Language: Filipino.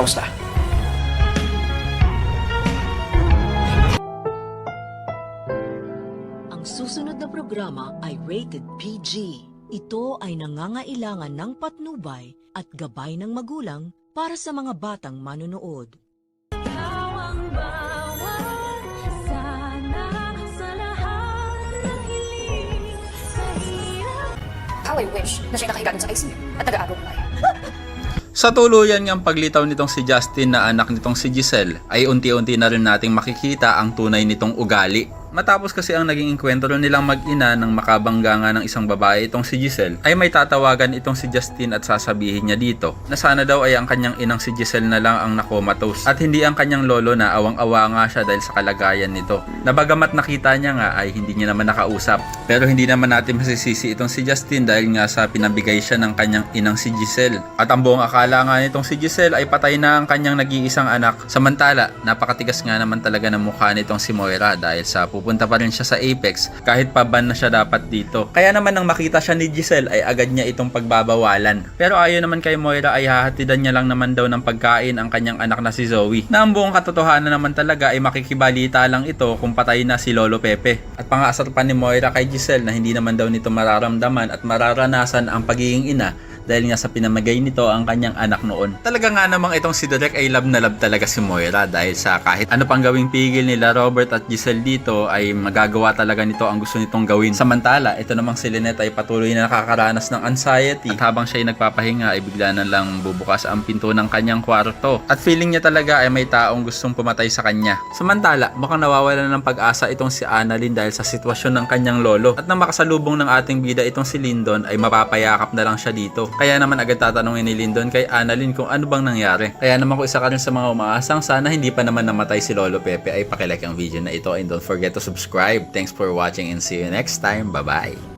Kamusta? Ang susunod na programa ay rated PG. Ito ay nangangailangan ng patnubay at gabay ng magulang para sa mga batang manonood. How I wish na siya nakahiga dun sa ICU at nag-aaral na tayo. Sa tuluyan ngang paglitaw nitong si Justin na anak nitong si Giselle ay unti-unti na rin nating makikita ang tunay nitong ugali. Matapos kasi ang naging enkwentro nilang mag-ina ng makabangga nga ng isang babae itong si Giselle, ay may tatawagan itong si Justin at sasabihin niya dito na sana daw ay ang kanyang inang si Giselle na lang ang nakomatose at hindi ang kanyang lolo na awang-awa nga siya dahil sa kalagayan nito. Na bagamat nakita niya nga ay hindi niya naman nakausap, pero hindi naman natin masisisi itong si Justin dahil nga sa pinabigay siya ng kanyang inang si Giselle. At ang buong akala nga nitong si Giselle ay patay na ang kanyang nag-iisang anak. Samantala, napakatigas nga naman talaga ng mukha nitong si Moira dahil sa pupunta pa rin siya sa Apex kahit pa ban na siya dapat dito. Kaya naman nang makita siya ni Giselle ay agad niya itong pagbabawalan. Pero ayon naman kay Moira ay hahatidan niya lang naman daw ng pagkain ang kanyang anak na si Zoe. Na ang buong katotohanan naman talaga ay makikibalita lang ito kung patay na si Lolo Pepe. At pangaasar pa ni Moira kay Giselle na hindi naman daw nito mararamdaman at mararanasan ang pagiging ina dahil nga sa pinamagay nito ang kanyang anak noon. Talaga nga namang itong si Derek ay love na love talaga si Moira dahil sa kahit ano pang gawing pigil nila Robert at Giselle dito ay magagawa talaga nito ang gusto nitong gawin. Samantala, ito namang si Lynette ay patuloy na nakakaranas ng anxiety at habang siya ay nagpapahinga ay bigla na lang bubukas ang pinto ng kanyang kwarto at feeling niya talaga ay may taong gustong pumatay sa kanya. Samantala, mukhang nawawala ng pag-asa itong si Annalyn dahil sa sitwasyon ng kanyang lolo at nang makasalubong ng ating bida itong si Lyndon ay mapapayakap na lang siya dito. Kaya naman agad tatanungin ni Lyndon kay Annalyn kung ano bang nangyari. Kaya naman kung isa ka rin sa mga umaasang sana hindi pa naman namatay si Lolo Pepe ay pakilike ang video na ito and don't forget to subscribe. Thanks for watching and see you next time. Bye-bye!